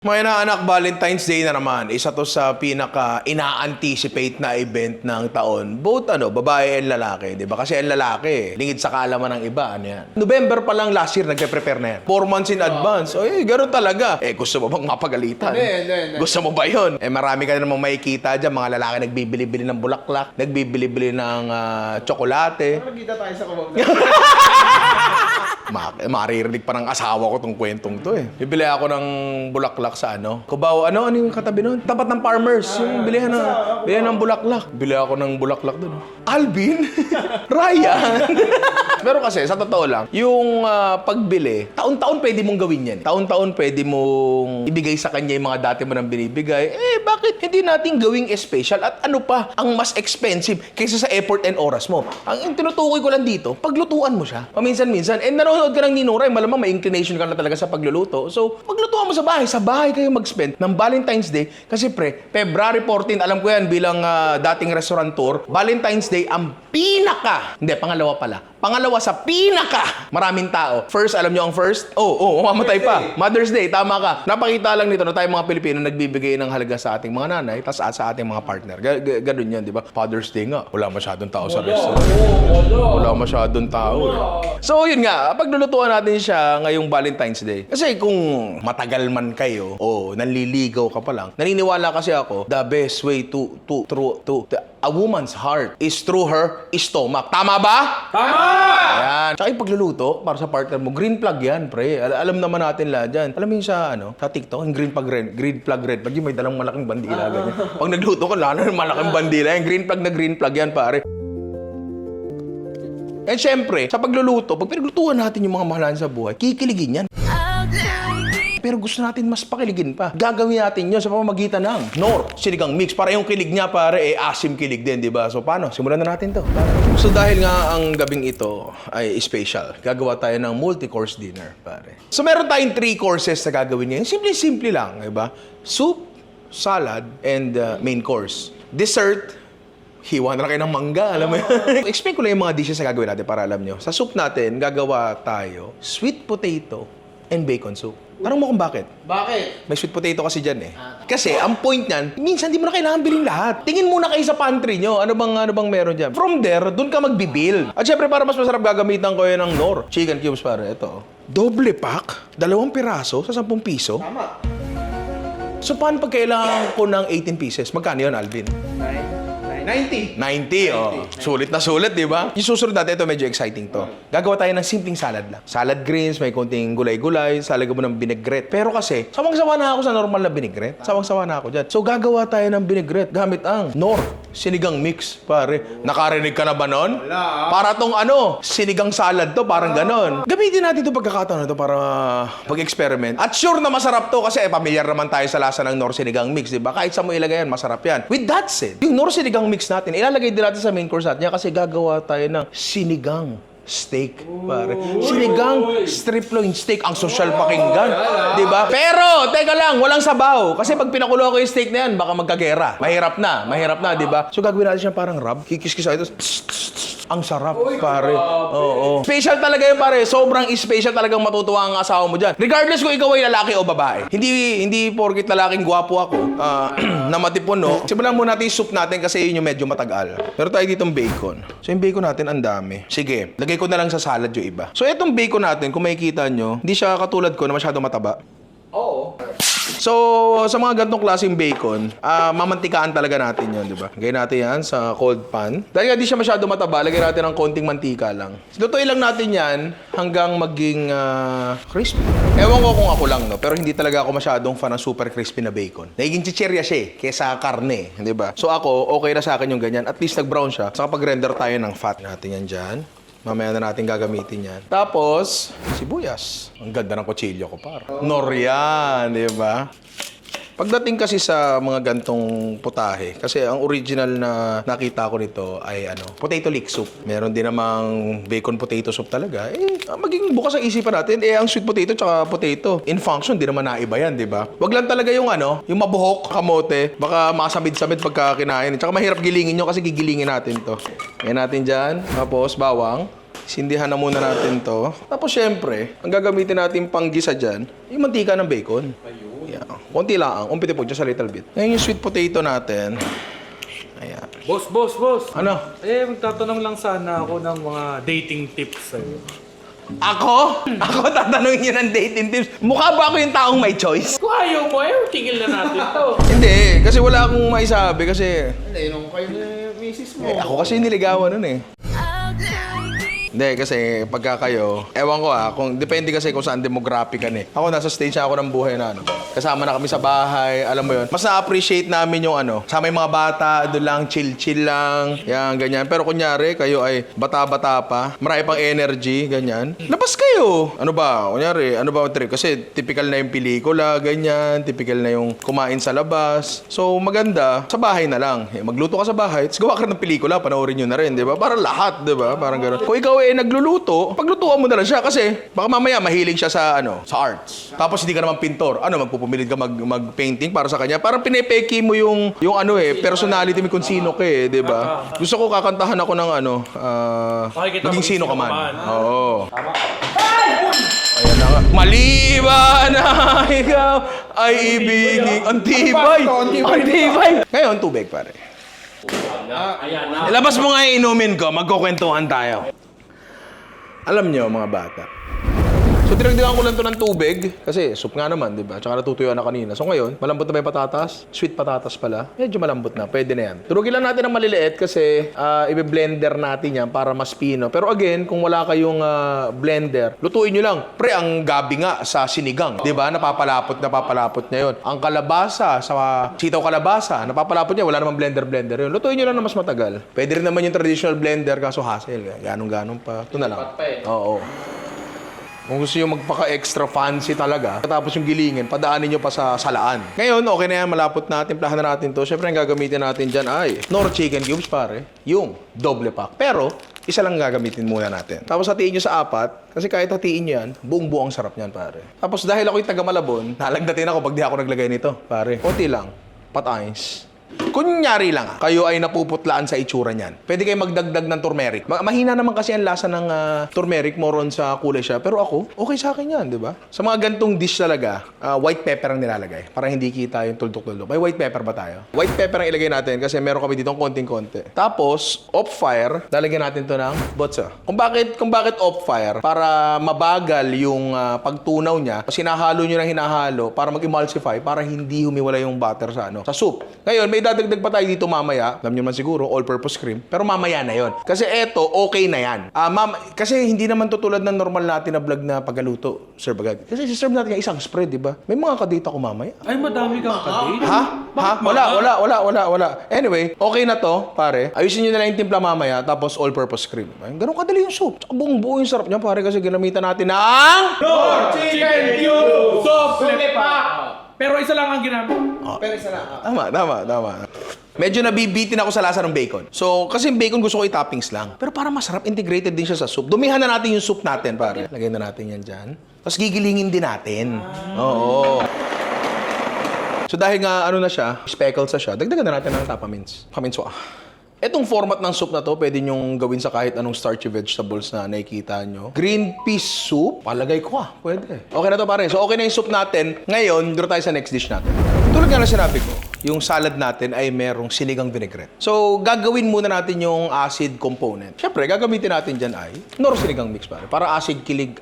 Mga inaanak, Valentine's Day na naman. Isa to sa pinaka ina-anticipate na event ng taon. Both babae and lalaki, 'di ba? Kasi ang lalaki, lingid sa kaalaman ng iba, ano yan. November pa lang last year nagpe-prepare na yan. 4 months in advance. Oy, ganoon talaga. Gusto mo bang mapagalitan? Hindi. Gusto mo ba 'yon? Marami ka na namang makikita diyan, mga lalaki nagbibili-bili ng bulaklak, nagbibili-bili ng tsokolate. Nakikita tayo sa kubog. Maririnig pa ng asawa ko tong kwentong to Bibili ako ng bulaklak sa Cubao, ano yung katabi nun? Tapat ng farmers, yung bilihan ng bulaklak. Bili ako ng bulaklak doon. Alvin? Ryan? Pero kasi, sa totoo lang, yung pagbili, taon-taon pwede mong gawin yan. Taon-taon pwede mong ibigay sa kanya yung mga dati mo nang binibigay. Bakit hindi natin gawing special? At ano pa, ang mas expensive kaysa sa effort and oras mo? Ang tinutukoy ko lang dito, paglutuan mo siya. Paminsan-minsan. And nanonood ka ng Ninura, malamang may inclination ka na talaga sa pagluluto. So, maglutuan mo sa bahay. Sa bahay kayo mag-spend ng Valentine's Day. Kasi February 14, alam ko yan bilang dating restaurateur, Valentine's Day ang pangalawa pala. Pangalawa sa maraming tao. First, alam nyo ang first? Mamatay pa. Mother's Day, tama ka. Napakita lang nito na tayo mga Pilipino nagbibigay ng halaga sa ating mga nanay, tas sa ating mga partner. Ganun yan, di ba? Father's Day nga, wala masyadong tao sa restaurant. Wala masyadong tao. So, yun nga, paglulutuan natin siya ngayong Valentine's Day. Kasi kung matagal man kayo, nanliligaw ka pa lang, naniniwala kasi ako, the best way to a woman's heart is through her stomach. Tama ba? Tama! Ayan. Tsaka yung pagluluto, para sa partner mo, green flag yan, pre. Alam naman natin lahat dyan. Alam mo yung sa TikTok, yung green flag red. Pag yung may dalang malaking bandila, ganyan. Pag nagluto ko, lalo ng malaking bandila. Yung green flag yan, pare. And syempre, sa pagluluto, pag pinaglutuan natin yung mga mahalan sa buhay, kikiligin yan. Pero gusto natin mas pakiligin pa. Gagawin natin yun sa pamamagitan ng Knorr Sinigang Mix. Para yung kilig niya, pare, asim kilig din, di ba? So, paano? Simulan na natin to. So, dahil nga ang gabing ito ay special, gagawa tayo ng multi-course dinner, pare. So, meron tayong 3 courses na gagawin ngayon. Simple lang, di ba? Soup, salad, and main course. Dessert, hiwa na lang kayo ng mangga, alam mo yun. Explain ko lang yung mga dishes na gagawin natin para alam nyo. Sa soup natin, gagawa tayo sweet potato and bacon soup. Tanong mo kung bakit? Bakit? May sweet potato kasi dyan Kasi ang point niyan, minsan di mo na kailangan bilhin lahat. Tingin muna kayo sa pantry nyo. Ano bang meron dyan? From there, dun ka magbibuild. At syempre, para mas masarap gagamitan ko yan ng Knorr Chicken Cubes, pare. Ito. Doble pack, 2 piraso sa 10 piso. Tama. So, paano pag kailangan ko ng 18 pieces? Magkano yun, Alvin? 90. 90. Sulit na sulit, di ba? Yung susunod natin, ito medyo exciting to. Gagawa tayo ng simpleng salad lang. Salad greens, may konting gulay-gulay, salagyan mo ng vinaigrette. Pero kasi, sawang-sawa na ako sa normal na vinaigrette. Sawang-sawa na ako dyan. So, gagawa tayo ng vinaigrette gamit ang Knorr Sinigang Mix, pare. Nakarinig ka na ba nun? Wala. Para tong sinigang salad to, parang ganon. Gamitin natin itong pagkakataon na to para pag-experiment. At sure na masarap to kasi pamilyar naman tayo sa lasa ng Knorr Sinigang Mix, di ba? Kahit sa mo ilagay yan, masarap yan. With that said, yung Knorr Sinigang Mix natin, ilalagay din natin sa main course natin kasi gagawa tayo ng sinigang steak, pare. Sinigang strip loin steak. Ang social pakinggan, di ba? Pero, teka lang, walang sabaw. Kasi pag pinakulo ko yung steak na yan, baka magkagera. Mahirap na, di ba? So, gagawin natin siya parang rub. Kikis-kis ito. Ang sarap, pare. Oo. Special talaga yun, pare. Sobrang special talagang matutuwa ang asawa mo dyan. Regardless kung ikaw ay lalaki o babae. Hindi porkit lalaking gwapo ako, na matipon, no? Simulan muna natin yung soup natin kasi yun yung medyo matagal. Pero tayo ditong bacon. So, yung bacon natin, ang dami. Sige, lagay ko na lang sa salad yung iba. So, itong bacon natin, kung makikita nyo, hindi siya katulad ko na masyado mataba. Oo. So, sa mga ganitong klaseng bacon, mamantikaan talaga natin yun, di ba? Lagay natin yan sa cold pan. Dahil nga di siya masyado mataba, lagay natin ng konting mantika lang. Lutuin lang natin yan hanggang maging crispy. Ewan ko kung ako lang, no? Pero hindi talaga ako masyadong fan ng super crispy na bacon. Nagiging chichirya siya kesa karne, di ba? So ako, okay na sa akin yung ganyan. At least nag-brown siya. Saka pag-render tayo ng fat natin yan dyan. Mamaya na natin gagamitin yan. Tapos, sibuyas. Ang ganda ng kutsilyo ko, par. Knorr yan, di ba? Pagdating kasi sa mga gantong putahe, kasi ang original na nakita ko nito ay potato leek soup. Meron din namang bacon potato soup talaga. Maging bukas ang isipan natin, ang sweet potato tsaka potato. In function, di naman naiba yan, di ba? Wag lang talaga yung yung mabuhok, kamote. Baka masamid-samid pagka kinain. Tsaka mahirap gilingin nyo kasi gigilingin natin to. Ngayon natin dyan. Tapos, bawang. Sindihan na muna natin to. Tapos, syempre, ang gagamitin natin panggisa dyan, yung mantika ng bacon. Yeah. Konti lang, umpiti po, just a little bit. Ngayon yung sweet potato natin. Ayan. Boss. Ano? Magtatanong lang sana ako ng mga dating tips sa'yo. Ako? Ako tatanungin niyo ng dating tips. Mukha ba ako yung taong may choice? Kung ayaw mo, tigil na natin to. Hindi, kasi wala akong maisabi kasi Hindi, nung kayo ni misis mo. ako kasi yung niligawan nun eh. Hindi, kasi pagka kayo, ewan ko kung depende kasi kung saan demographic ka eh. Ako nasa stage na ako ng buhay na kasama na kami sa bahay, alam mo yun. Mas na-appreciate namin yung sama yung mga bata, doon lang, chill lang, yan, ganyan. Pero kunyari, kayo ay bata-bata pa, marami pang energy, ganyan. Labas kayo! Ano ba? Kunyari, ano ba ang trip? Kasi typical na yung pelikula, ganyan, typical na yung kumain sa labas. So, maganda, sa bahay na lang. Magluto ka sa bahay, tapos gawa ka ng pelikula, panoorin nyo na rin, di ba? Para lahat, di ba? Parang gano'n. Kung ikaw nagluluto, paglutuan mo na lang siya kasi baka mamaya mahilig siya sa sa arts. Tapos hindi ka naman pintor. Magpupumilit ka mag-painting para sa kanya. Parang pinepeki mo yung personality mo kung sino ka di ba? Gusto ko kakantahan ako ng maging sino ka man. Oo. Ayan na nga. Maliban na ikaw ay ibigin. Ang tibay! Ang tibay! Ngayon, tubig pare. Ilabas mo nga yung inumin ko, magkukwentuhan tayo. Alam nyo, mga bata. So, dinagdagan ko lang to ng tubig. Kasi, soup nga naman, di ba? Tsaka natutuyuan na kanina. So, ngayon, malambot na ba yung patatas? Sweet patatas pala. Medyo malambot na. Pwede na yan. Turugin lang natin ng maliliit kasi i-blender natin yan para mas pino. Pero again, kung wala kayong blender, lutuin nyo lang. Pre, ang gabi nga sa sinigang. Di ba? Napapalapot niya yun. Ang kalabasa, sa sitaw kalabasa, napapalapot niya. Wala namang blender yun. Lutuin nyo lang na mas matagal. Pwede rin naman yung traditional blender, kaso hassle. Ganong-ganon pa. Ito na lang. Oo. Kung gusto nyo magpaka-extra fancy talaga, tapos yung gilingin, padaanin nyo pa sa salaan. Ngayon, okay na yan, malapot natin, plahan na natin to. Siyempre, ang gagamitin natin dyan ay Knorr chicken cubes, pare. Yung doble pack. Pero, isa lang gagamitin muna natin. Tapos hatiin nyo sa 4, kasi kahit hatiin nyo yan, buong-buong sarap niyan, pare. Tapos dahil ako'y taga Malabon, nalagdatin ako pag di ako naglagay nito, pare. Konti lang, patayos. Kunyari lang, kayo ay napuputlaan sa itsura niyan. Pwede kayo magdagdag ng turmeric. Mahina naman kasi ang lasa ng turmeric, moron sa kulay siya. Pero ako, okay sa akin yan, di ba? Sa mga gantong dish talaga, white pepper ang nilalagay. Para hindi kita yung tuldok-tuldok. May white pepper ba tayo? White pepper ang ilagay natin kasi meron kami dito konting-konti. Tapos, off fire, lalagyan natin to ng botsa. Kung bakit off fire? Para mabagal yung pagtunaw niya. Sinahalo nyo ng hinahalo para mag-emulsify, para hindi humiwala yung butter sa soup. Ngayon, may dadagdag pa tayo dito mamaya. Alam nyo man siguro, all-purpose cream. Pero mamaya na yon. Kasi eto, okay na yan. Kasi hindi naman to tulad ng normal natin na vlog na paggaluto, Sir Bagad. Kasi serve natin yung isang spread, di ba? May mga kadate ako mamaya. Ay, madami kang kadate. Ha? Wala. Anyway, okay na to, pare. Ayusin nyo na lang yung timpla mamaya, tapos all-purpose cream. Ganun kadali yung soup. Tsaka buong-buo yung sarap niya, pare, kasi ginamitan natin ng Knorr chicken cube! Doble pack! Pero isa lang ang ginamit. Pero isa lang. Tama. Medyo nabibitin ako sa lasa ng bacon. So, kasi yung bacon gusto ko i-toppings lang. Pero para masarap, integrated din siya sa soup. Dumihan na natin yung soup natin, pare. Lagay na natin yan dyan. Tapos gigilingin din natin. Oo. So, dahil nga na siya, speckled sa siya, dagdagan na natin ng tapamins. Paminso. Etong format ng soup na to, pwede nyong gawin sa kahit anong starchy vegetables na nakikita nyo. Green peas soup, palagay ko pwede. Okay na to pare. So okay na yung soup natin. Ngayon, dito tayo sa next dish natin. Tulad nga na sinabi ko, yung salad natin ay merong sinigang vinaigrette. So gagawin muna natin yung acid component. Siyempre, gagamitin natin dyan ay Knorr sinigang mix pare. Para asin kilig.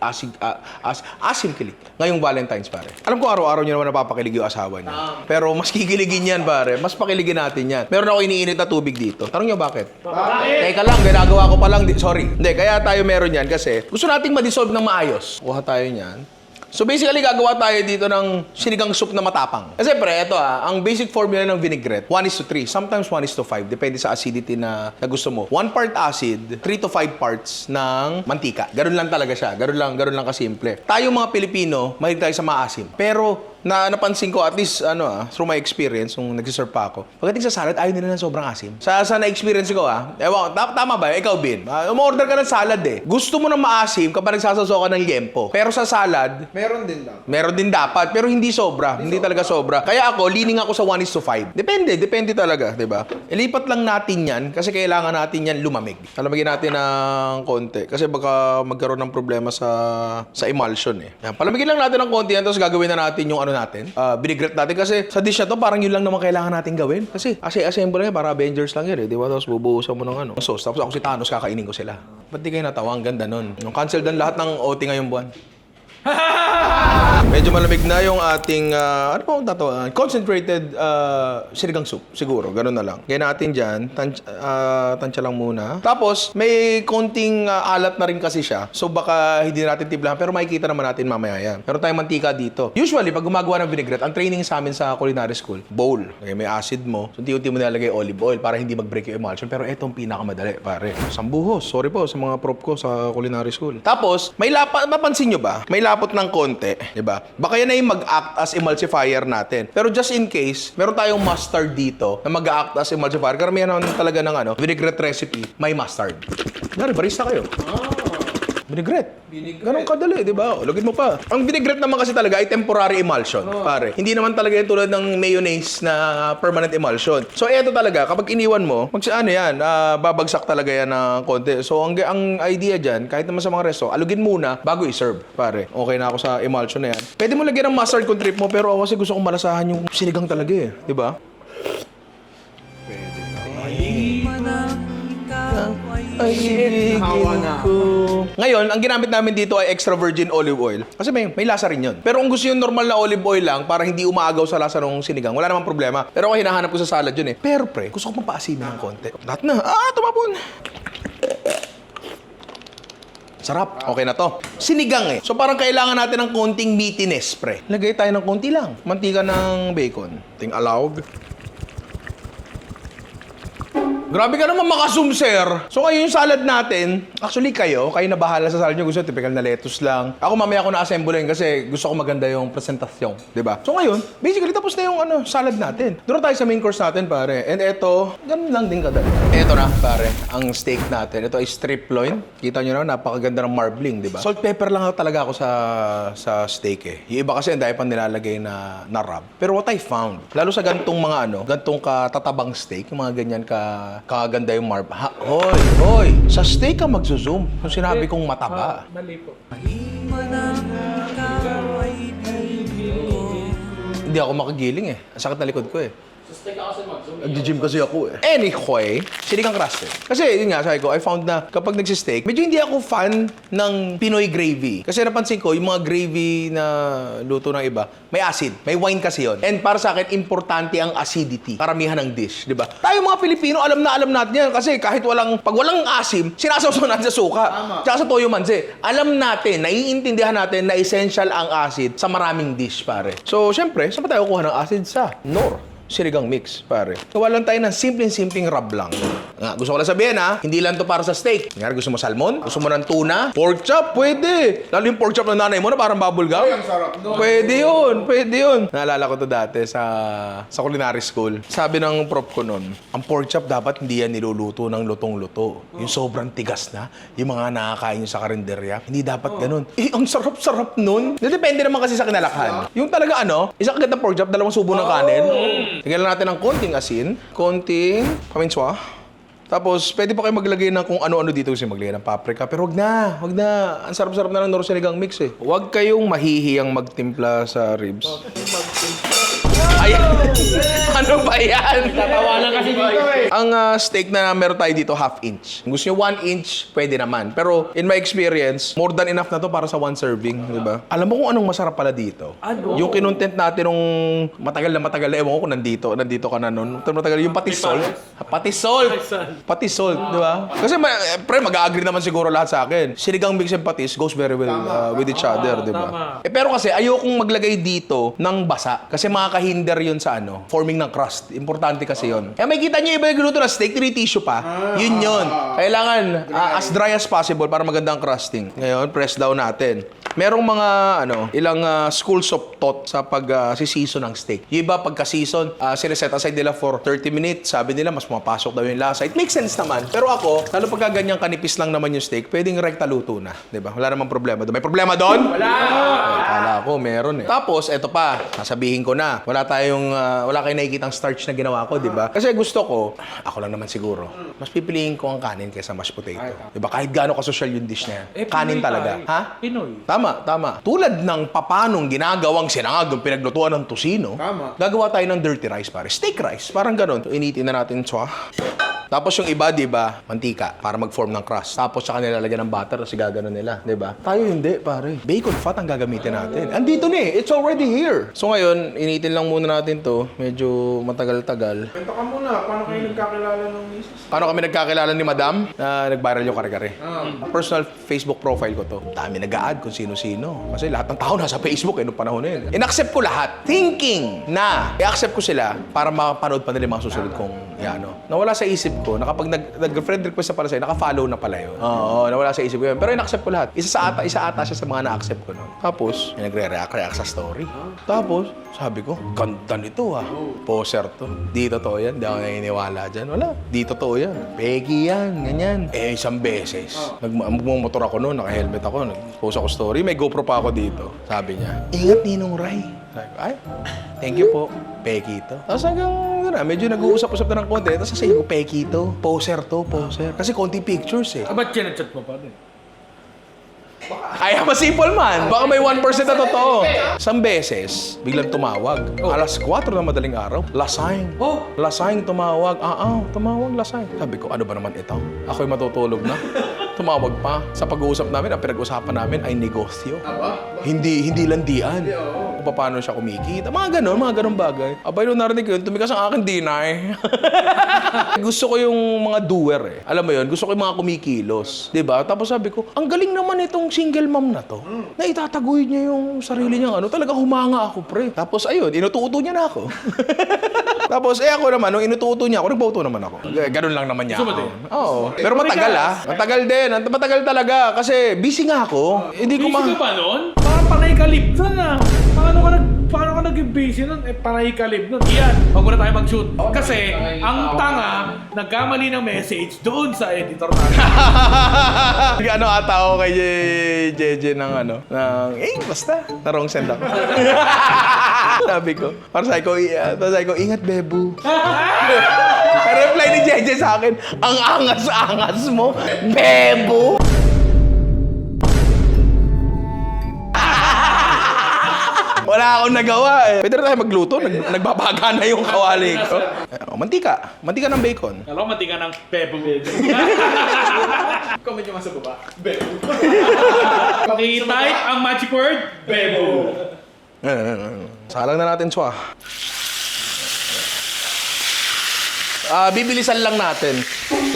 Ngayong Valentine's pare. Alam ko araw-araw nyo naman napapakilig yung asawa niyo. Pero mas kikiligin yan pare. Mas pakiligin natin yan. Meron ako iniinit na tubig dito. Tanong nyo bakit? Teka lang, ginagawa ko pa lang. Sorry. Hindi, kaya tayo meron yan kasi gusto nating ma-dissolve ng maayos. Kuha tayo niyan. So basically, gagawa tayo dito ng sinigang soup na matapang. Kasi pre, ito ang basic formula ng vinaigrette, 1:3. Sometimes 1:5. Depende sa acidity na gusto mo. 1 part acid, 3 to 5 parts ng mantika. Ganun lang talaga siya. Ganun lang kasimple. Tayong mga Pilipino, mahilig tayo sa maasim. Pero napansin ko, at least, through my experience, nung nagsiserve pa ako, pagdating sa salad, ayaw nila ng sobrang asim. Sa na-experience ko, ewan, tama ba? Ikaw, Bin? Umorder ka ng salad Gusto mo ng maasim kapag nagsasasaw ka ng liempo. Pero sa salad, meron din dapat, pero hindi sobra. Hindi talaga sobra. Kaya ako, leaning ako sa 1:5. Depende talaga, di ba? Ilipat lang natin yan, kasi kailangan natin yan lumamig. Palamigin natin ng konti, kasi baka magkaroon ng problema sa emulsion Yan, palamigin lang natin ng konti yan, tapos gagawin na natin yung ano natin, binigret natin kasi sa dish na to, parang yun lang naman kailangan natin gawin. Kasi assemble yan, para Avengers lang yan eh, di ba? Tapos bubuhusan mo ng ano, sauce. Tapos ako si Thanos, kakainin ko sila. Ba't di kayo natawa? Ang ganda nun. Yung cancel dan lahat ng OT ngayong buwan. Medyo malamig na yung ating, ano pa ang tatawa? Concentrated sinigang soup. Siguro, ganun na lang. Gaya natin dyan, tansya lang muna. Tapos, may konting alat na rin kasi siya. So, baka hindi natin tiplahan. Pero makikita naman natin mamaya yan. Meron tayong mantika dito. Usually, pag gumagawa ng vinaigrette, ang training sa amin sa culinary school, bowl. Okay, may acid mo. So, unti-unti mo nilalagay olive oil para hindi mag-break yung emulsion. Pero ito ang pinakamadali, pare. Sambuhos. Sorry po sa mga prop ko sa culinary school. Tapos, may mapansin nyo ba? May lapot ng konti, di ba? Baka yan ay mag-act as emulsifier natin. Pero just in case, meron tayong mustard dito na mag-act as emulsifier. Karamihan naman talaga ng vinaigrette recipe, may mustard. Dari, barista kayo. Vinaigrette. Ganun kadali, di ba? Lugin mo pa. Ang vinaigrette naman kasi talaga ay temporary emulsion, pare. Hindi naman talaga yan tulad ng mayonnaise na permanent emulsion. So, eto talaga, kapag iniwan mo, babagsak talaga yan ng konti. So, ang idea dyan, kahit naman sa mga resto, alugin muna bago i-serve, pare. Okay na ako sa emulsion na yan. Pwede mo lagyan ng mustard kung trip mo, pero ako kasi gusto kong malasahan yung sinigang talaga eh. Di ba? Ay, ibigin ko. Ngayon, ang ginamit namin dito ay extra virgin olive oil. Kasi may lasa rin yun. Pero kung gusto yung normal na olive oil lang, para hindi umaagaw sa lasa ng sinigang, wala namang problema. Pero ako hinahanap ko sa salad yun eh. Pero pre, gusto ko papaasimin ng konti. Lahat na. Tumapon. Sarap. Okay na to. Sinigang eh. So parang kailangan natin ng konting meatiness, pre. Lagay tayo ng konti lang. Mantika ng bacon. Ting alawg. Grabe ka naman makazoom, sir. So, kayo yung salad natin. Actually, kayo na bahala sa salad nyo. Gusto, typical na lettuce lang. Ako mamaya ko na-assemblein kasi gusto ko maganda yung presentasyon. Diba? So, ngayon, basically, tapos na yung salad natin. Doon tayo sa main course natin, pare. And eto, ganun lang din kadali. Eto na, pare, ang steak natin. Ito ay strip loin. Kita nyo na, napakaganda ng marbling, diba? Salt, pepper lang talaga ako sa steak eh. Yung iba kasi, ang dahil pang nilalagay na rub. Pero what I found, lalo sa gantong mga gantong katatabang steak, yung mga ganyan kaganda yung marb. Hoy! Sa steak ka magzo-zoom. Kung sinabi kong mataba. Mali po. Hindi ako makagiling eh. Ang sakit na likod ko eh. Nag-gym kasi ako eh. Anyway, sinigang crusted. Kasi yun nga, sabi ko, I found na kapag nagsisteak, medyo hindi ako fan ng Pinoy gravy. Kasi napansin ko, yung mga gravy na luto ng iba, may acid. May wine kasi yon. And para sa akin, importante ang acidity. Karamihan ng dish, di ba? Tayo mga Pilipino, alam natin yan. Kasi kahit pag walang asim, sinasawsaw natin sa suka. Tsaka sa toyo manse. Alam natin, naiintindihan natin na essential ang acid sa maraming dish, pare. So, syempre, saan pa tayo kuha ng acid? Sa Nor. Sinigang mix, pare. Gawa lang tayo ng simpleng rub lang. Gusto ko lang sabihin hindi lang to para sa steak. Nga, gusto mo salmon? Gusto mo ng tuna? Pork chop? Pwede. Lalo yung pork chop ng nanay mo na parang bubble gum. Ang sarap doon. Pwede yun. Naalala ko to dati sa culinary school. Sabi ng prof ko nun, ang pork chop dapat hindi yan niluluto ng lutong-luto. Yung sobrang tigas na, yung mga nakakain sa karinderya. Hindi dapat ganun. Ang sarap-sarap nun. Depende naman kasi sa kinalakhan. Yung talaga isang kagat na pork chop, 2 subo ng kanin. Tingnan natin ng konting asin, konting paminswa. Tapos, pwede pa kayo maglagay ng kung ano-ano dito kasi maglagay ng paprika. Pero wag na. Ang sarap-sarap na ng Nor sinigang mix eh. Huwag kayong mahihiyang magtimpla sa ribs. Ayan. Ano ba yan? Tatawanan kasi dito eh. Ang steak na meron tayo dito, 1/2 inch. Kung gusto nyo 1 inch, pwede naman. Pero in my experience, more than enough na to para sa 1 serving, di ba? Alam mo kung anong masarap pala dito? Ano? Yung kinontent natin nung matagal na, ewan ko kung nandito ka na nun. Matagal, yung patisol. Patisol, di ba? Kasi pre, mag-agree naman siguro lahat sa akin. Sinigang mix and patis goes very well with each other, di ba? Pero kasi ayokong maglagay dito ng basa. Kasi makakahinder yun sa forming ng crust. Importante kasi yun. Kaya may kita nyo iba nagluto na steak, tissue pa. Yun. Kailangan as dry as possible para maganda ang crusting. Ngayon, press down natin. Merong mga ilang schools of thought sa pag-season ng steak. Yung iba pagka-season, sineset aside nila for 30 minutes. Sabi nila mas mapasok daw yung lasa. It makes sense naman. Pero ako, lalo pagka ganyang kanipis lang naman yung steak, pwedeng rekta luto na. Diba? Wala namang problema doon. May problema doon? Wala! Akala ko meron eh. Tapos, eto pa, sasabihin ko na, wala kayong nakikitang starch na ginawa ko, di ba? Kasi gusto ko, ako lang naman siguro, mas pipiliin ko ang kanin kaysa mashed potato. Di ba? Kahit gaano kasosyal yung dish na yan. Kanin talaga. Ha? Pinoy. Tama. Tulad ng papanong ginagawang sinangag yung pinaglutuan ng tosino, Tama. gagawa tayo ng dirty rice, pare. Steak rice, parang ganun. So, initin na natin ito. Tapos yung iba, di ba, mantika para mag-form ng crust. Tapos saka nilalagyan ng butter kasi gaganon nila, di ba? Tayo hindi, pare. Bacon fat ang gagamitin natin. Andito na eh. It's already here. So ngayon, initin lang muna natin to. Medyo matagal-tagal. Kwento ka muna, paano kayo nagkakilala ng misis? Paano kami nagkakilala ni Madam na nag-viral yung kare-kare? Personal Facebook profile ko to. Dami nag-a-add kung sino-sino. Kasi lahat ng tao nasa Facebook eh, noong panahon na yun. In-accept ko lahat, thinking na i-accept ko sila para makapanood pa nila yung mga susunod kong nawala sa isip ko na kapag nag-friend request na pala sa'yo, naka-follow na pala yun. Oo, nawala sa isip ko yun. Pero in-accept ko lahat. Isa ata siya sa mga na-accept ko nun. Tapos, may nagre-react sa story. Tapos, sabi ko, ganda nito ah. Poser to. Di totoo yan. Di ako naniniwala dyan. Wala. Di totoo yan. Peggy yan. Ganyan. Eh, isang beses. Magmumotor ako noon. Naka-helmet ako. Nag-post ako story. May GoPro pa ako dito. Sabi niya, ingat Ninong Ray. Sabi ko, ay, thank you po. Peggy to. Tapos hanggang, medyo nag-uusap-usap na ng konti. Tapos sasabihin ko, Peggy to. Poser to. Poser. Kasi konti pictures eh. Ba't chat mo pa din? I am a simple man. Baka may 1% na totoo. Isang beses, biglang tumawag. Alas 4 na madaling araw. Lasang. Lasang tumawag. Tumawag lasang. Sabi ko, ano ba naman ito? Ako'y matutulog na. Tumawag pa. Sa pag-uusap namin, ang pinag-usapan namin ay negosyo. Hindi landian. Kung paano siya kumikita. Mga ganon bagay. Abay, nung narinig ko yun, tumigas ang aking dinay. Gusto ko yung mga doer eh. Alam mo yun, gusto ko yung mga kumikilos. Diba? Tapos sabi ko, ang galing naman itong single mom na to. Na itataguyod niya yung sarili niyang talaga humanga ako, pre. Tapos ayun, inututo niya na ako. Tapos ako naman, nung inututo niya ako, nagbauto naman ako. Ganun lang naman niya Gusto mo ako. din? Oo. Pero matagal Matagal din. Matagal talaga. Kasi busy nga ako. Hindi ko Busy ka ba nun? Parang panay kalib nun ah. Paano ka naging busy nun? Panay kalib nun. Iyan, wag muna tayo mag-shoot. Kasi ang tanga, nagkamali ng message doon sa editor natin. Ata ako kay JJ ng basta. Na-wrong send ako. Sabi ko, para sabi ko, ingat, Bebu. Reply ni JJ sa akin, ang angas-angas mo, Bebu. Wala akong nagawa eh. Pwede na tayo magluto. Nagbabaga na yung kawali ko. Mantika. Mantika ng bacon. Alam mo, mati ka ng Bebo. Comment nyo nga sa baba. Bebo. Paki-type ang magic word, Bebo. Salang na natin siya. Bibilisan lang natin.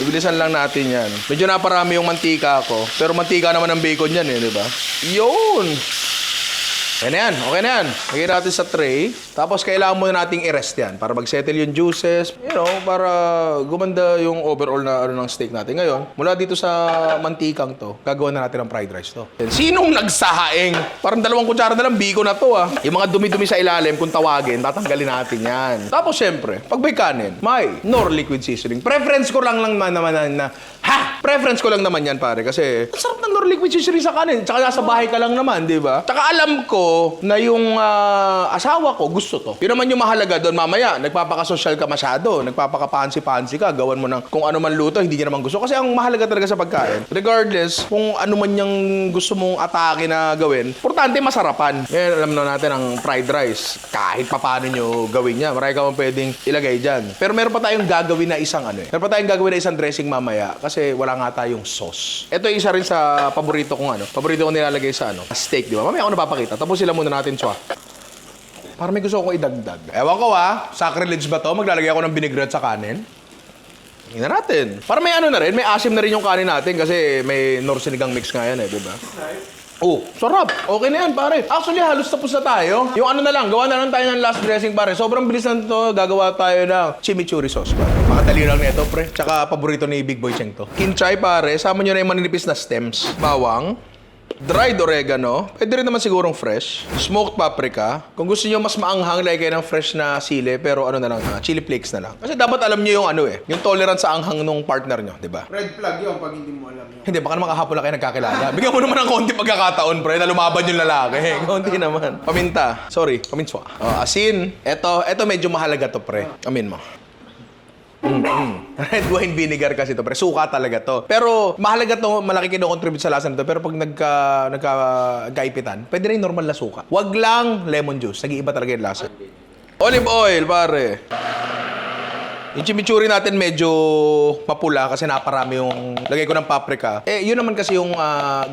Bibilisan lang natin yan. Medyo naparami yung mantika ko. Pero mantika naman ng bacon yan eh, di ba? Yun! Okay na yan. Lagyan natin sa tray. Tapos kailangan muna nating i-rest yan para mag-settle yung juices. Para gumanda yung overall na ng steak natin. Ngayon, mula dito sa mantikang to, gagawa na natin ng fried rice to. Sinong nagsahaing? Parang 2 kutsara na lang, biko na to ah. Yung mga dumi-dumi sa ilalim, kung tawagin, tatanggalin natin yan. Tapos syempre, pag may kanin, may nor liquid seasoning. Preference ko lang naman na preference ko lang naman yan, pare. Kasi, ang sarap ng nor liquid seasoning sa kanin. Tsaka nasa bahay ka lang naman, di ba? Tsaka alam ko na yung asawa ko gusto to. Yun naman yung mahalaga doon. Mamaya, nagpapaka-social ka masyado. Nagpapaka-fancy-fancy ka. Gawan mo ng kung ano man luto, hindi niya naman gusto. Kasi ang mahalaga talaga sa pagkain, regardless kung ano man yung gusto mong atake na gawin, importante masarapan. Ngayon, alam na natin ang fried rice. Kahit paano nyo gawin niya. Marami ka man pwedeng ilagay dyan. Pero meron pa tayong gagawin na isang Meron pa tayong gagawin na isang dressing mamaya. Kasi wala nga tayong sauce. Ito yung isa rin sa paborito kong Paborito kong nilalagay sa steak, di ba? Mamaya ako napapakita. Tapos sila muna natin siya. Para may gusto ko idagdag. Ewan ko sacrilege ba to? Maglalagay ako ng vinaigrette sa kanin. Tingnan natin. Para may na rin, may asim na rin yung kanin natin kasi may nor sinigang mix nga yan di ba? Sarap. Okay na yan, pare. Actually, halos tapos na tayo. Yung na lang, gawa na lang tayo ng last dressing, pare. Sobrang bilis na to. Gagawa tayo ng chimichurri sauce, pare. Makadali lang nito, pre. Tsaka paborito ni Big Boy Cheng to. Kinchay, pare. Sama nyo na yung maninipis na stems. Bawang. Dried oregano. Pwede rin naman sigurong fresh. Smoked paprika. Kung gusto niyo mas maanghang, lagay kayo ng fresh na sili, pero ano na lang, chili flakes na lang. Kasi dapat alam niyo yung ano eh, yung tolerance sa anghang nung partner niyo, di ba? Red flag yun pag hindi mo alam yun. Hindi, baka naman kahapon na kayo nagkakilala. Bigyan mo naman ng konti pagkakataon, pre, na lumaban yung lalaki. Konti naman. Paminta. Sorry, paminswa. Asin. Eto medyo mahalaga to, pre. Amin mo. Red wine vinegar kasi to, pre. Suka talaga to. Pero mahalaga to, malaki kino-contribute sa lasa nito. Pero pag nagkaipitan, pwede rin normal na suka. Wag lang lemon juice. Nag-iiba talaga yung lasa. Olive oil, pare. Yung chimichurri natin medyo mapula kasi naparami yung lagay ko ng paprika. Yun naman kasi yung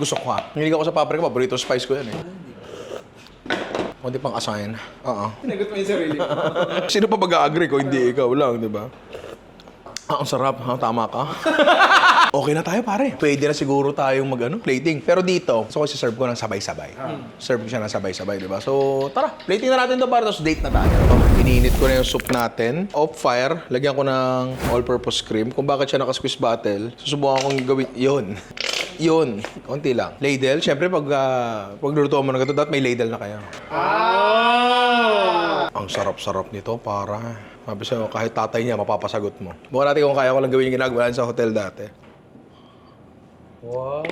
gusto ko ha. Hindi ako sa paprika, paborito spice ko yan eh. Kunti pang assign. Pinagot mo yung sarili mo. Sino pa mag-agree ko? Hindi ikaw lang, di ba? Ang sarap, ha? Tama ka. Okay na tayo, pare. Pwede na siguro tayong plating. Pero dito, so serve ko ng sabay-sabay. Serve ko siya ng sabay-sabay, di ba? So, tara, plating na natin to para tapos date na tayo. Ininit ko na yung soup natin. Off fire, lagyan ko ng all-purpose cream. Kung bakit siya naka-squeeze bottle, susubukan kong gawin yun. Konti lang. Ladle, syempre pag luto mo ng gato, dapat may ladle na kayo. Ang sarap-sarap nito, para. Sabi sa'yo, kahit tatay niya, mapapasagot mo. Bukan natin kung kaya ko lang gawin yung ginagawa sa hotel dati. Wow.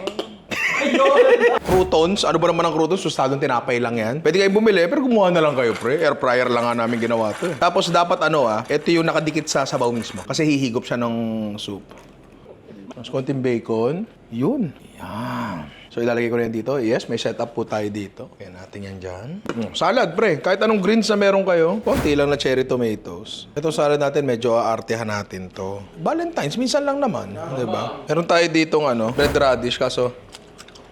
Croutons, ano ba naman ang croutons? Sustadong tinapay lang yan. Pwede kayong bumili, pero gumawa na lang kayo, pre. Air fryer lang nga namin ginawa to. Tapos dapat ito yung nakadikit sa sabaw mismo. Kasi hihigop siya ng soup. Tapos konting bacon. Yun. Yan. So ilalagay ko na yan dito. Yes, may setup po tayo dito. Kaya natin yan dyan. Salad, pre. Kahit anong greens na meron kayo. Konti lang na cherry tomatoes. Ito salad natin, medyo aartehan natin to. Valentine's, minsan lang naman. Diba? Meron tayo ditong red radish, kaso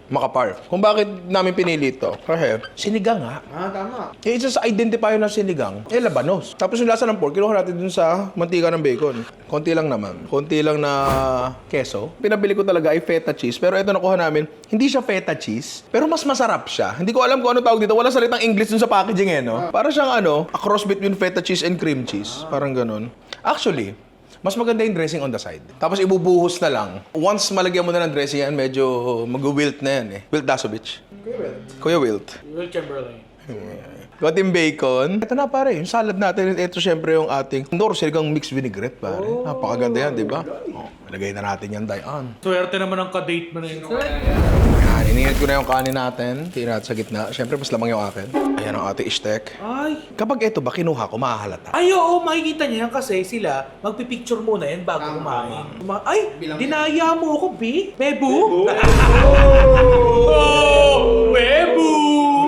makapar. Kung bakit namin pinili ito? Kasi sinigang ha. Tama. Isa sa identifier ng sinigang, labanos. Tapos yung lasa ng pork, kinuha natin dun sa mantika ng bacon. Konti lang naman. Konti lang na keso. Pinabili ko talaga ay feta cheese. Pero ito nakuha namin, hindi siya feta cheese, pero mas masarap siya. Hindi ko alam kung ano tawag dito. Wala salitang English dun sa packaging no? Para siyang a cross between feta cheese and cream cheese. Parang ganun. Actually, mas maganda yung dressing on the side. Tapos ibubuhos na lang. Once malagyan mo na ng dressing yan, medyo mag-wilt na yan eh. Wilt Dasovich. Kuya Wilt. Will Chamberlain. Konting bacon. Ito na pare, yung salad natin. Ito syempre yung ating Nor sinigang mixed vinaigrette pare. Napakaganda yan, di ba? Lagay na natin yan, Dayan. Swerte naman ang ka-date mo na yun. Yan, iningat ko na yung kanin natin. Tingnan natin sa gitna. Syempre, mas lamang yung akin. Ayan ang ating steak. Ay. Kapag ito ba, kinuha ko, mahahalata. Ay, oo, makikita niya yan kasi sila, magpipicture muna yan bago kumain. Ay, dinaya mo ako, B? Bebu? Oh! Bebu!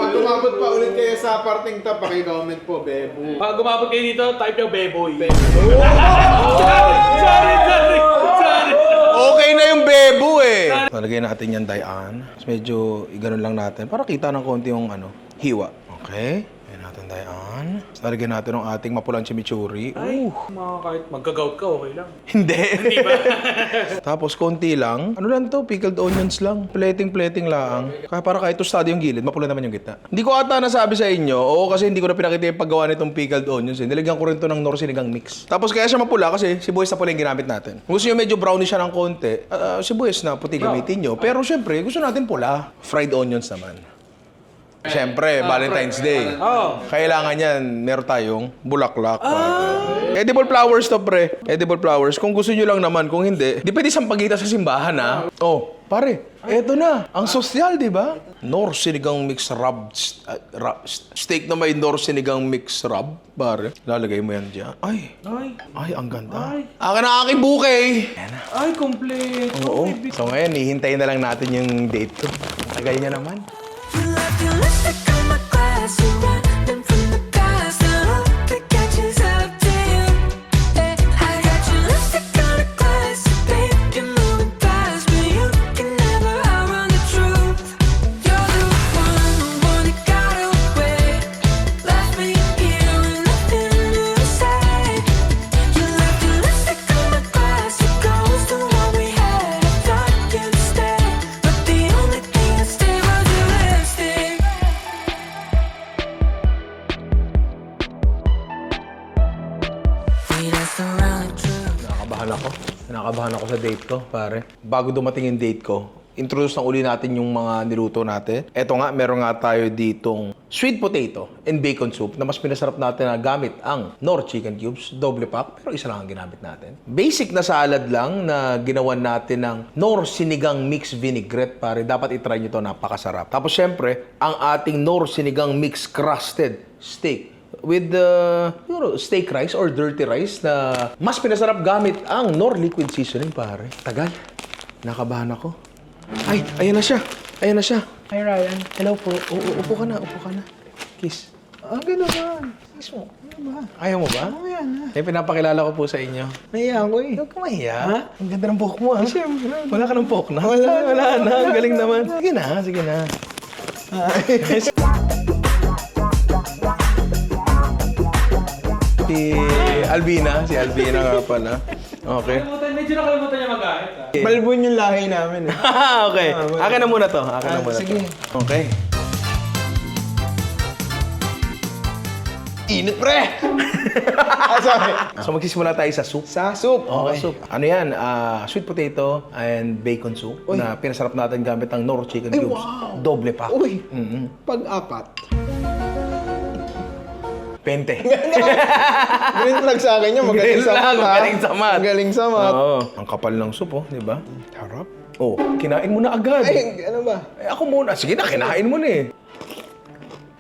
Pag umabot pa ulit kayo sa parting to, paki-comment po, Bebo. Pag gumabot kayo dito, type yung Beboy. Sorry. Okay na yung bebo eh. Nalagay natin yan, Dayan. Medyo iganon lang natin para kita ng konti yung hiwa. Okay. Lagyan natin, Dayan. Nalagyan natin ng ating mapulang chimichurri. Ay, kahit magka-gout ka, okay lang. Hindi. Hindi ba? Tapos konti lang. Ano lang to? Pickled onions lang. Plating lang. Kaya para kahit tostado yung gilid, mapula naman yung gitna. Hindi ko ata nasabi sa inyo, kasi hindi ko na pinakita yung paggawa nitong pickled onions. Nilagyan ko rin to ng Nor sinigang mix. Tapos kaya siya mapula kasi sibuyas na pula yung ginamit natin. Kung gusto nyo medyo brownish siya ng konti, sibuyas na puti gamitin nyo. Pero syempre, gusto natin pula. Fried onions naman. Siyempre, Valentine's Day. Kailangan yan, meron tayong bulaklak. Edible flowers to, pre. Edible flowers. Kung gusto nyo lang naman, kung hindi, di pwede sampagita sa simbahan, ha? Oh, pare, eto na. Ang sosyal, di ba? Nor sinigang mix rub. Steak na may Nor sinigang mix rub, pare. Lalagay mo yan dyan. Ay, ang ganda. Akin na aking bouquet. Ay, complete. Oo. So ngayon, hihintayin na lang natin yung date ko. Tagal niya naman. You left your lipstick on my glass. You running from the past. I hope it catches up to you. I got your lipstick on a glass, babe. You're moving fast, but you can never outrun the truth. You're the one that got away, left me here with nothing to say. You left your lipstick on my glass. It goes to what we had. I thought you'd stay, but the only thing that stayed was your lipstick. We danced around the truth. Kinakabahan ako sa date ko, pare. Bago dumating yung date ko, introduce ng uli natin yung mga niluto natin. Eto nga, meron nga tayo ditong sweet potato and bacon soup na mas pinasarap natin na gamit ang Knorr chicken cubes, double pack, pero isa lang ang ginamit natin. Basic na salad lang na ginawan natin ng Knorr sinigang mixed vinaigrette, pare. Dapat itry nyo to, napakasarap. Tapos syempre, ang ating Knorr sinigang mixed crusted steak with the steak rice or dirty rice na mas pinasarap gamit ang Knorr liquid seasoning, pare. Tagal. Nakabahan ako. Ay, ayan na siya. Ayan na siya. Hi, Ryan. Hello po. Upo ka na, upo ka na. Kiss. Gano'n ba? Kiss mo. Ano ba? Ayaw mo ba? Oo, yan ha. Eh, pinapakilala ko po sa inyo. Nahiya ako eh. Huwag ka mahiya. Ha? Ang ganda ng buhok mo ha. Siyempre. Wala ka ng buhok na? Wala na. Ang galing naman. Sige na, sige na. Si Albina nga pala. Okay. Medyo nakalimutan niya mag-ahit. Balbon yung lahi namin eh. Okay. Akin na muna to. Akin na muna sige. to. Okay. Init, pre! Sorry. So magsisimula tayo sa soup. Sa soup. Okay. Soup. Ano yan? Sweet potato and bacon soup na pinasarap natin gamit ang Knorr chicken cubes. wow! Doble pack. Uy, pag-apat. 20. Green flag sa akin yun. Magaling Green sa flag, mat. magaling sa mat. Magaling sa mat. Oo. Ang kapal ng soup, oh. Di ba? Harap. Oh, kinain mo na agad. Ay, ano ba? Ako muna. Sige na, kinain mo na eh.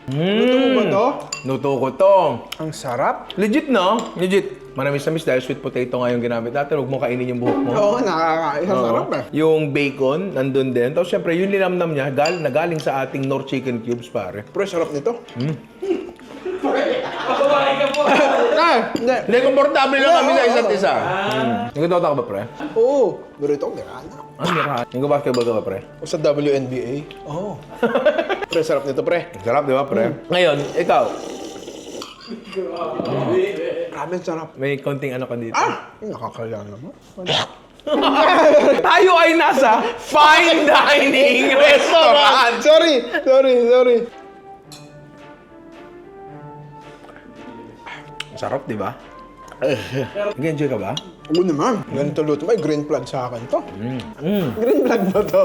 Luto mo ba to? Luto ko to. Ang sarap. Legit, no? Legit. Manamis-namis dahil sweet potato nga yung ginamit natin. Huwag mo kainin yung buhok mo. Oo, nakakain. Ang Oo. sarap eh. Yung bacon, nandun din. Tapos syempre, yung linamnam niya, nagaling sa ating Knorr chicken cubes, pare. Pero sarap nito. Pagkabahay ka po. Hindi. Hindi, komportable lang kami sa isa't isa. Nagkatota ka ba, pre? Oo. Pero ito, nirana. Meron. Nagbabasketball ka ba, pre? O sa WNBA. Oo. Pre, sarap nito, pre. Sarap, di ba, pre? Ngayon, ikaw, Grabe, ang sarap. may konting ano ka dito. Nakakaya naman. Tayo ay nasa fine dining restaurant! Sorry. Sarap, di ba? Nag-enjoy ka ba? Oo naman. Ganito luto. May green flag sa akin to. Green flag ba to?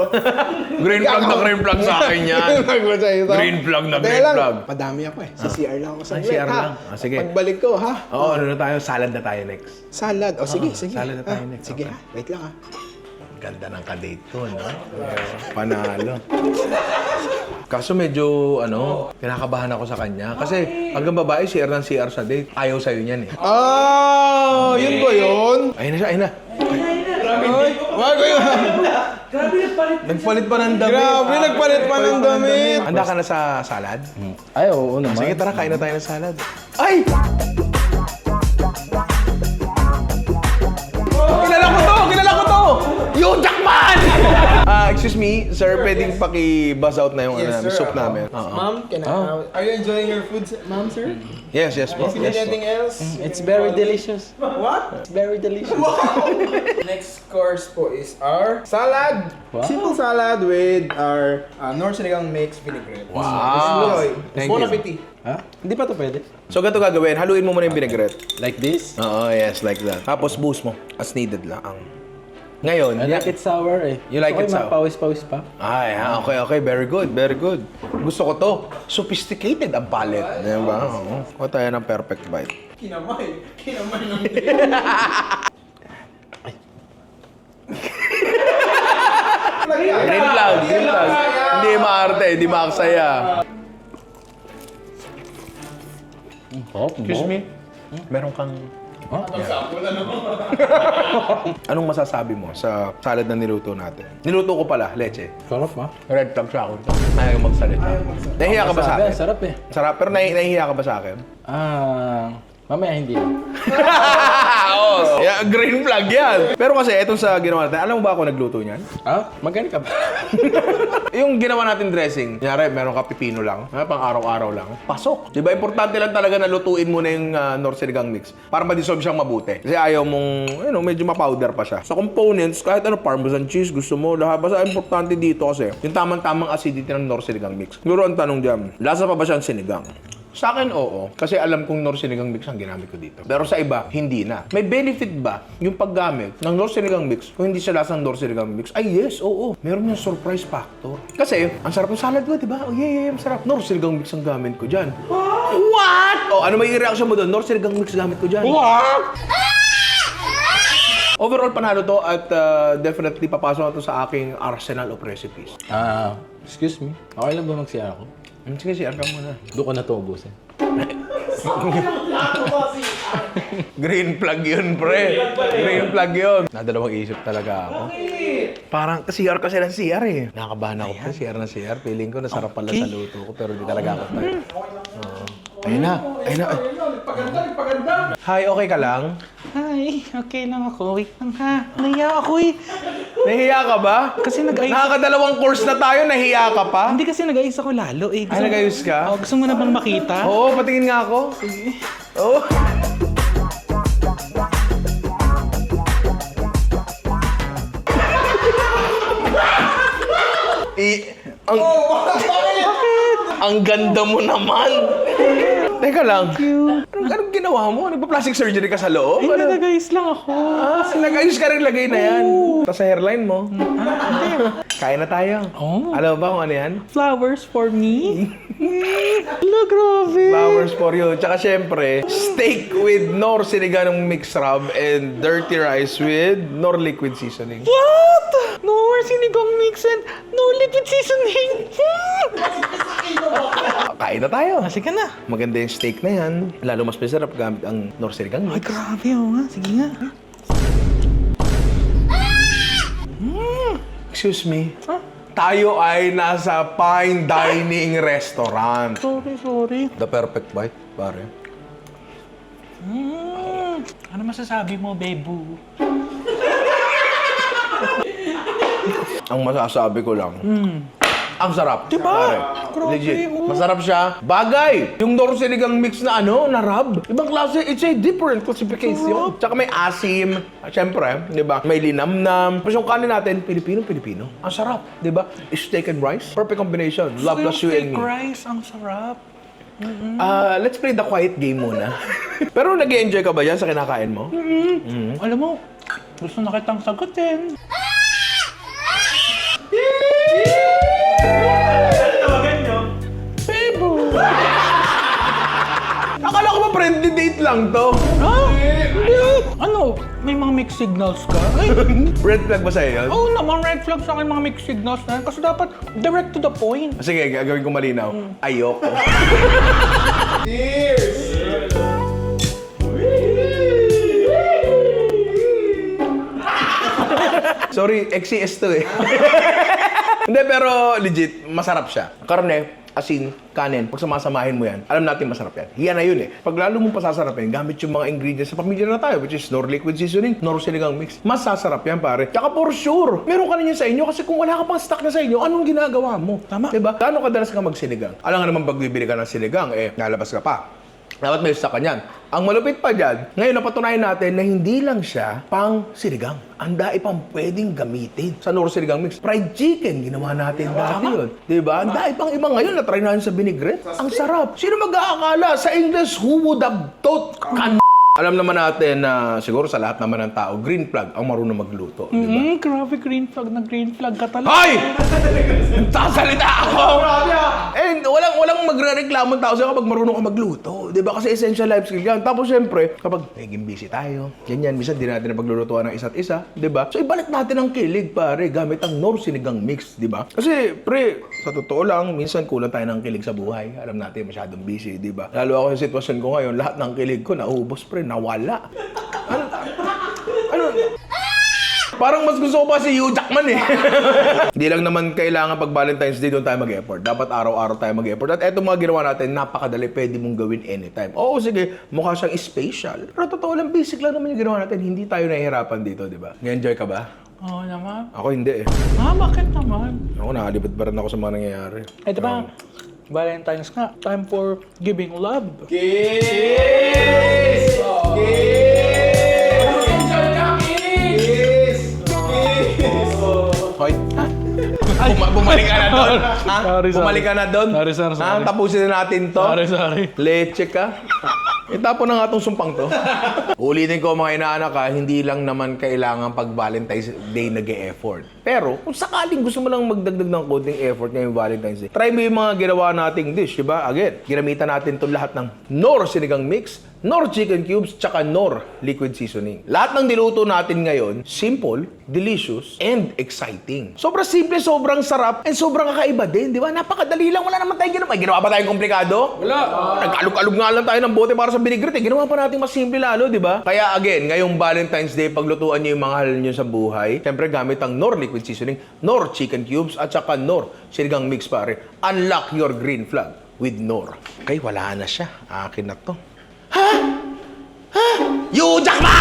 Green flag sa akin yan. Green flag ba sa'yo to? Green flag na Teka green lang, flag. Madami ako eh. Sa CR lang ako sa CR lang. Sige. Pagbalik ko, ha? Oo, ano na tayo? Salad na tayo next. Salad. O, sige. salad na tayo next. Sige, Okay. ha? Wait lang, ha? Ganda ng kadate ko, no? Panalo. Kaso medyo, kinakabahan ako sa kanya. Kasi hanggang babae, CR ng CR sa date. Ayaw sa'yo niyan eh. Yun ba yun? Ayun na siya, ayun na. Wag ko yun. Grabe nagpalit. Nagpalit pa ng damit. Grabe, nagpalit pa ng damit. Handa ka na sa salad? Ay, oo naman. Sige, tara, kain na tayo ng salad. Ay! Kilala ko to! Yung Jackman! Excuse me, sir, pwedeng paki-buzz out na yung soup namin. Ma'am, are you enjoying your food, ma'am, sir? Yes, po. Is there anything else? It's very delicious. What? It's very delicious. Next course po is our salad. Simple salad with our Knorr sinigang mixed vinaigrette. Wow! Thank Thank Bon you. appetit. Ha? Hindi pa to pwede? So, ganito gagawin. Haluin mo muna yung vinaigrette. Like this? Oo, yes, like that. Tapos, boost mo. As needed lang. Ngayon, I like it sour eh. You like it sour? Mapawis-pawis pa. Ay, okay. Very good. Gusto ko to. Sophisticated ang palate. Diba? Oo. Kuha tayo ng perfect bite. Kinamay ng Green flag. Hindi maarte, hindi maksaya. Excuse me? Meron kang... Anong masasabi mo sa salad na niluto natin? Niluto ko pala, leche. Sarap ba? Red flag sa akin. Ayaw magsalita. Nahihiya ka ba sa akin? Sarap eh. Sarap, pero nahihiya ka ba sa akin? Mamaya hindi. Yeah, green flag yan. Pero kasi itong sa ginawa natin, alam mo ba ako nagluto niyan? Magaling ka ba? Yung ginawa natin dressing, kunyari, meron ka pipino lang, pang araw-araw lang, pasok. Di ba, importante lang talaga na lutuin mo na yung Knorr sinigang mix para ma-dissolve siyang mabuti. Kasi ayaw mong, medyo ma-powder pa siya. Sa components, kahit parmesan cheese, gusto mo, lahat. Basta importante dito kasi, yung tamang-tamang acidity ng Knorr sinigang mix. Siguro ang tanong dyan, lasa pa ba siyang sinigang? Sa akin, oo. Kasi alam kong Nor Sinigang Mix ang ginamit ko dito. Pero sa iba, hindi na. May benefit ba yung paggamit ng Nor Sinigang Mix kung hindi siya lasang Nor Sinigang Mix? Ay, yes, oo. Meron yung surprise factor. Kasi, ang sarap ng salad ko, di ba? Oh, yeah, ang sarap. Nor Sinigang Mix ang gamit ko dyan. What? Oh, ano may reaction mo doon? Nor Sinigang Mix gamit ko dyan. What? Overall, panalo to at definitely papasok na to sa aking arsenal of recipes. Excuse me. Okay lang ba mag-CR ako? Sige, share ka muna. Doon ko na to ubusin. Green flag yun, pre. Green flag yun. Nadalawang isip talaga ako. Parang CR kasi ng CR eh. Nakakabahan ako pre, CR na CR. Feeling ko nasarap pala sa luto ko pero di talaga ako tayo. Ayun na. Ayun na. Hi, okay ka lang? Hi, okay lang ako. Wait lang ha. Nahiya ako eh. Nahiya ka ba? Kasi nag-ayos. Nakakadalawang course na tayo, nahiya ka pa? Hindi kasi nag-ayos ako lalo eh. Ay, nag-ayos ka? Oh, gusto mo na bang makita? Oo, patingin nga ako. Sige. Oo. Ang... Ang ganda mo naman. Teka lang. Anong ginawa mo? Nagpa-plastic surgery ka sa loob? Ay, nag-ayos lang ako. Nag-ayos ka rin lagay na yan. Tapos sa hairline mo. Kain na tayo. Oh. Alam mo ba kung ano yan? Flowers for me? Hello, grabe. Flowers for you. Tsaka syempre, steak with Nor Sinigang Mix Rub and dirty rice with Nor Liquid Seasoning. What? No more sinigang mix and no liquid seasoning. Kain na tayo. Sige na. Maganda yung steak na yan. Lalo mas masarap gamit ang Nor Sinigang Ay, Mix. grabe oh nga. Sige nga. Excuse me. Tayo ay nasa fine dining restaurant. Sorry. The perfect bite, pare. Ano masasabi mo, Bebu? Ang masasabi ko lang, ang sarap. Diba? Pare. Grabe, Legit. oh. Masarap siya. Bagay! Yung Nor Sinigang Mix na na rub. Ibang klase, it's a different classification. Tsaka may asim. Siyempre, di ba? May linamnam. Tapos yung kanin natin, Pilipino. Ang sarap, di ba? Steak and rice. Perfect combination. Love plus you and me. rice, ang sarap. Let's play the quiet game muna. Pero nag-enjoy ka ba yan sa kinakain mo? Alam mo, gusto na kitang sagutin. Akala ko ba friendly date lang to? Ha? Hindi. Ano? May mga mixed signals ka? Ay, Red flag ba sa'yo yun? oo naman, red flag sa akin mga mixed signals na yan. Kasi dapat direct to the point. Sige, gagawin ko malinaw. Ayoko. Sorry, XCS to eh. Hindi, pero legit, masarap siya. Karne, asin, kanin, pag samasamahin mo yan, alam natin masarap yan. Yan na yun eh. Pag lalo mong pasasarapin, gamit yung mga ingredients sa pamilya na tayo, which is Nor Liquid Seasoning, Nor Sinigang Mix. Masasarap yan, pare. Tsaka for sure, meron ka na yan sa inyo kasi kung wala ka pang stock na sa inyo, anong ginagawa mo? Tama. Diba? Kano kadalas ka magsinigang? Alam nga naman, pag bibili ka ng sinigang, lalabas ka pa. Dapat may stock ka niyan. Ang malupit pa dyan, ngayon napatunayan natin na hindi lang siya pang sinigang. Ang dai pang pwedeng gamitin sa Nor Sinigang Mix. Fried chicken, ginawa natin dati yun. Diba? Ang dai pang iba ngayon, na-try natin sa vinaigrette. Ang sarap. Sino mag-aakala? Sa English, who would have thought? Alam naman natin na siguro sa lahat naman ng tao, green flag ang marunong magluto. Diba? Grabe, green flag ka talaga. Hoy! Nagsasalita ako! And walang magre-reklamo tao sa'yo kapag marunong ka magluto. Di ba? Kasi essential life skill yan. Tapos syempre, kapag naging busy tayo, ganyan, minsan di natin napaglulutuan ng isa't isa. Di ba? So ibalik natin ang kilig, pare, gamit ang Nor Sinigang Mix. Di ba? Kasi, pre, sa totoo lang, minsan kulang tayo ng kilig sa buhay. Alam natin, masyadong busy, di ba? Lalo ako sa sitwasyon ko ngayon, lahat ng kilig ko naubos, pre, nawala. Ano? Parang mas gusto ko pa si Hugh Jackman eh. Hindi lang naman kailangan pag Valentine's Day doon tayo mag-effort. Dapat araw-araw tayo mag-effort. At eto mga ginawa natin, napakadali. Pwede mong gawin anytime. Oo, sige, mukha siyang special. Pero totoo lang, basic lang naman yung ginawa natin. Hindi tayo nahihirapan dito, di ba? Nag-enjoy ka ba? Oo naman. Ako hindi eh. Bakit naman? Ako nakalibot pa rin ako sa mga nangyayari. Eh, diba? Valentine's nga. Time for giving love. Hoy, bumalik ka na doon. Sorry, sorry. Bumalik ka na doon? Sorry, sir, sorry. Ha? Tapusin na natin to? Sorry. Leche ka? Itapo na nga itong sumpang to. Ulitin ko mga inaanak ha, hindi lang naman kailangan pag Valentine's Day nag-e-effort. Pero kung sakaling gusto mo lang magdagdag ng konting effort ngayong Valentine's Day, try mo yung mga ginawa nating dish, diba? Again, ginamitan natin itong lahat ng Knorr sinigang mix, Knorr chicken cubes, tsaka Knorr liquid seasoning. Lahat ng niluto natin ngayon, simple, delicious, and exciting. Sobrang simple, sobrang sarap, and sobrang kakaiba din, di ba? Napakadali lang, wala naman tayong ginawa. May ginawa ba tayong komplikado? Wala. Nag-alog-alog nga lang tayo ng bote para sa vinaigrette. Ginawa pa natin mas simple lalo, di ba? Kaya again, ngayong Valentine's Day, paglutuan niyo yung mga mahal niyo sa buhay, siyempre gamit ang Knorr liquid seasoning, Knorr chicken cubes, at saka Knorr sinigang mix pare. Unlock your green flag with Knorr. Okay, wala na siya. Akin na to. Ha? You jackpot!